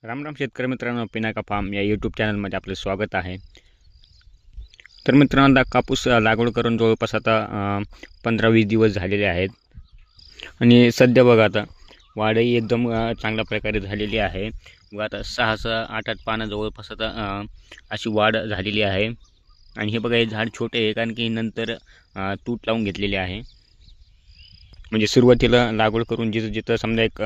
राम राम शेतकरी मित्रांनो, पिनाका फार्म या यूट्यूब चॅनलमध्ये आपले स्वागत आहे. तर मित्रांनो, आता कापूस लागवड करून जवळपास आता 15-20 दिवस झालेले आहेत आणि सध्या बघा आता वाढही एकदम चांगल्या प्रकारे झालेली आहे. व आता 6-6, 8-8 पानं जवळपास आता अशी वाढ झालेली आहे. आणि हे बघा, हे झाड छोटे आहे कारण की नंतर तूट लावून घेतलेले आहे. म्हणजे सुरुवातीला लागवड करून जिथं जिथं समजा एक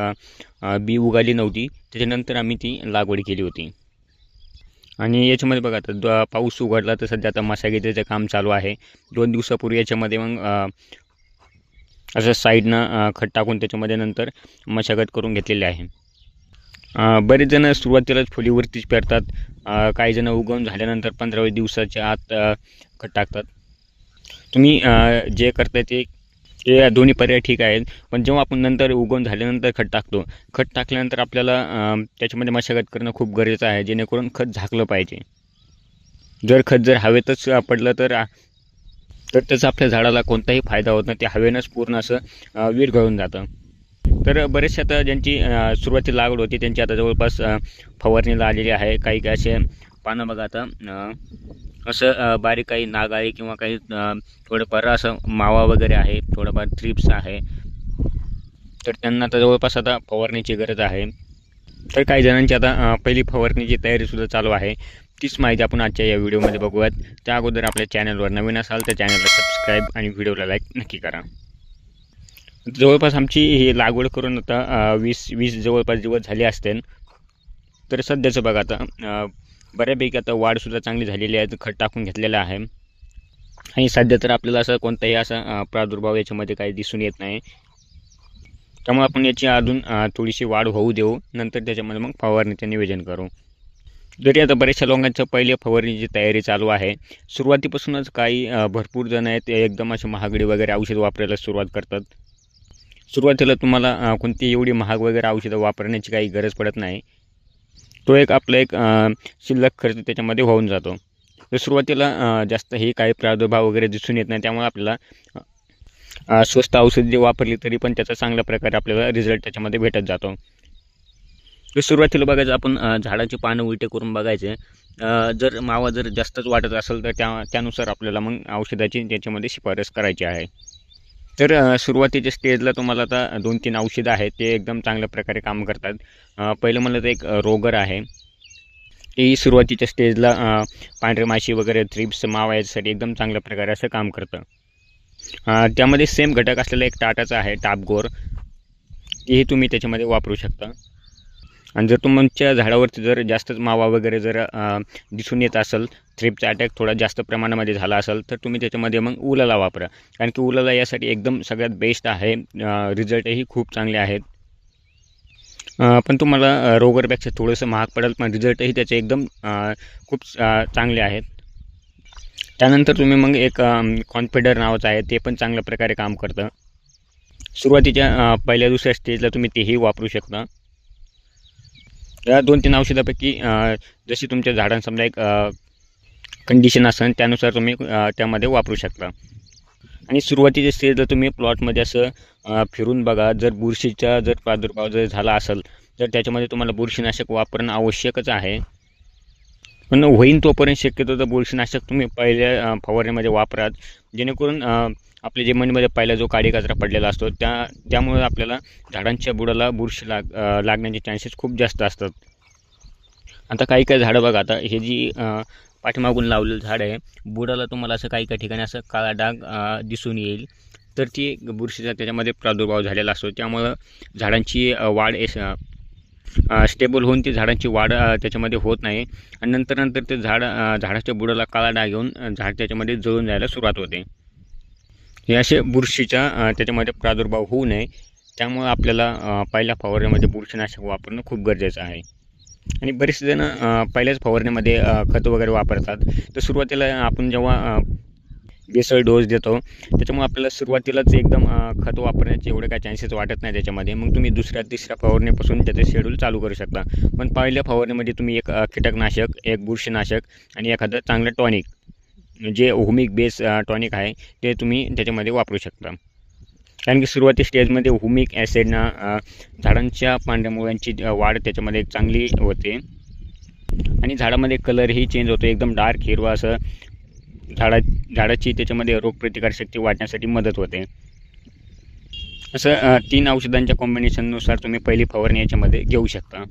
बी उगाली नव्हती, त्याच्यानंतर आम्ही ती लागवड केली होती. आणि याच्यामध्ये बघा आता पाऊस उघडला तर सध्या आता मशागतीचं काम चालू आहे. 2 दिवसापूर्वी याच्यामध्ये मग असं साईडनं खत टाकून त्याच्यामध्ये नंतर मशागत करून घेतलेली आहे. बरेच जण सुरुवातीलाच फुलीवरतीच पेरतात. काही जण उगवून झाल्यानंतर 15-20 दिवसाच्या आत खत टाकतात. तुम्ही जे करताय ते दोन्ही पर्याय ठीक आहेत. पण जेव्हा आपण नंतर उगवून झाल्यानंतर खत टाकतो, खत टाकल्यानंतर आपल्याला त्याच्यामध्ये मशागत करणं खूप गरजेचं आहे, जेणेकरून खत झाकलं पाहिजे. जर खत हवेतच पडलं तर त्याचा आपल्या झाडाला कोणताही फायदा होत नाही. ते हवेनंच पूर्ण असं विरघळून जातं. तर बरेचसे आता ज्यांची सुरुवातीला लागवड होती त्यांची आता जवळपास फवारणीला आलेली आहे. काही असे पानं बघा आता असं बारीक काही नागाळी किंवा काही थोडंफार असं मावा वगैरे आहे, थोडंफार थ्रिप्स आहे. तर त्यांना आता जवळपास आता फवारणीची गरज आहे. तर काही जणांची आता पहिली फवारणीची तयारीसुद्धा चालू आहे. तीच माहिती आपण आजच्या या व्हिडिओमध्ये बघूयात. त्या अगोदर आपल्या चॅनलवर नवीन असाल तर चॅनलला सबस्क्राईब आणि व्हिडिओला लाईक नक्की करा. जवळपास आमची ही लागवड करून आता 20 जवळपास दिवस झाले असतील. तर सध्याचं बघा आता बऱ्यापैकी आता वाढसुद्धा चांगली झालेली आहे. खत टाकून घेतलेलं आहे आणि सध्या तर आपल्याला असं कोणताही असा प्रादुर्भाव याच्यामध्ये काही दिसून येत नाही. त्यामुळे आपण याची अजून थोडीशी वाढ होऊ देऊ, नंतर त्याच्यामध्ये मग फवारणीचं नियोजन करू. जरी आता बऱ्याचशा लोकांच्या पहिल्या फवारणीची तयारी चालू आहे. सुरुवातीपासूनच काही भरपूर जण आहेत ते एकदम असे महागडी वगैरे औषध वापरायला सुरुवात करतात. सुरुवातीला तुम्हाला कोणती एवढी महाग वगैरे औषधं वापरण्याची काही गरज पडत नाही. तो एक आपला एक शिल्लक खर्च त्याच्यामध्ये होऊन जातो. तर सुरुवातीला जास्त हे काही प्रादुर्भाव वगैरे दिसून येत नाही. त्यामुळे आपल्याला स्वस्त औषध जे वापरली तरी पण त्याचा चांगल्या प्रकारे आपल्याला रिझल्ट त्याच्यामध्ये भेटत जातो. तर सुरुवातीला बघायचं आपण झाडाची पानं उलटे करून बघायचे. जर मावा जास्तच वाटत असेल तर त्यानुसार आपल्याला मग औषधाची त्याच्यामध्ये शिफारस करायची आहे. तर सुरुवातीच्या स्टेजला तुम्हाला आता 2-3 औषधं आहेत, ते एकदम चांगल्या प्रकारे काम करतात. पहिलं म्हणलं तर एक रोगर आहे. ही सुरुवातीच्या स्टेजला पांढरी माशी वगैरे थ्रिप्स मावा याच्यासाठी एकदम चांगल्या प्रकारे असं काम करतं. त्यामध्ये सेम घटक असलेला एक टाटाचा आहे, टापगोर. हेही तुम्ही त्याच्यामध्ये वापरू शकता. आणि जर तुमच्या झाडावरती जास्तच मावा वगैरे दिसून येत असेल, थ्रिप्सचा अटॅक थोडा जास्त प्रमाणामध्ये झाला असेल, तर तुम्ही त्याच्यामध्ये मग उलाला वापरा. कारण की उलाला यासाठी एकदम सगळ्यात बेस्ट आहे. रिझल्टही खूप चांगले आहेत. पण तुम्हाला रोगरपेक्षा थोडंसं महाग पडेल, पण रिझल्टही त्याचे एकदम खूप चांगले आहेत. त्यानंतर तुम्ही मग एक कॉन्फिडर नावाचं आहे, ते पण चांगल्या प्रकारे काम करतं. सुरुवातीच्या पहिल्या दुसऱ्या स्टेजला तुम्ही तेही वापरू शकता. या 2-3 औषधापैकी जशी तुमच्या झाडांना समजा एक कंडिशन असेल त्यानुसार तुम्ही त्यामध्ये वापरू शकता. आणि सुरुवातीच्या स्टेजला तुम्ही प्लॉटमध्ये असं फिरून बघा. जर बुरशीचा प्रादुर्भाव झाला असेल तर त्याच्यामध्ये तुम्हाला बुरशीनाशक वापरणं आवश्यकच आहे. पण होईन तोपर्यंत शक्यतो तर बुरशीनाशक तुम्ही पहिल्या फवारणीमध्ये वापरात, जेणेकरून आपल्या जमिनीमध्ये पहिला जो काडी कचरा पडलेला असतो त्यामुळे आपल्याला झाडांच्या बुडाला बुरशी लागण्याचे चान्सेस खूप जास्त असतात. आता काही झाडं बघा, आता हे जी पाठीमागून लावलेलं झाड आहे, बुडाला तुम्हाला असं काही ठिकाणी असं काळा डाग दिसून येईल, तर ती बुरशीचा त्याच्यामध्ये प्रादुर्भाव झालेला असतो. त्यामुळं झाडांची वाढ स्टेबल होऊन ती झाडांची वाढ त्याच्यामध्ये होत नाही. आणि नंतर ते झाडाच्या बुडाला काळा डाग येऊन झाड त्याच्यामध्ये जळून जायला सुरुवात होते. हे असे बुरशीचा त्याच्यामध्ये प्रादुर्भाव होऊ नये, त्यामुळे आपल्याला पहिल्या फवारणीमध्ये बुरशीनाशक वापरणं खूप गरजेचं आहे. आणि बरेचसे जण पहिल्याच फवारणीमध्ये खतं वगैरे वापरतात. तर सुरुवातीला आपण जेव्हा बेसल डोस देतो, त्याच्यामुळे आपल्याला सुरुवातीलाच एकदम खत वापरण्याचे एवढे काय चान्सेस वाटत नाही त्याच्यामध्ये. मग तुम्ही 2ऱ्या-3ऱ्या फवारणीपासून त्याचं शेड्यूल चालू करू शकता. पण पहिल्या फवारणीमध्ये तुम्ही एक कीटकनाशक, एक बुरशीनाशक आणि एखादं चांगलं टॉनिक, जे ओहमिक बेस टॉनिक आहे, ते तुम्ही त्याच्यामध्ये वापरू शकता. कारण की सुरुवाती स्टेजमध्ये हुमिक ॲसिडनं झाडांच्या पांढऱ्या मुळ्यांची वाढ त्याच्यामध्ये एक चांगली होते आणि झाडामध्ये कलरही चेंज होतो, एकदम डार्क हिरवा असं झाडाची त्याच्यामध्ये रोगप्रतिकारशक्ती वाढण्यासाठी मदत होते. असं 3 औषधांच्या कॉम्बिनेशननुसार तुम्ही पहिली फवारणी याच्यामध्ये घेऊ शकता.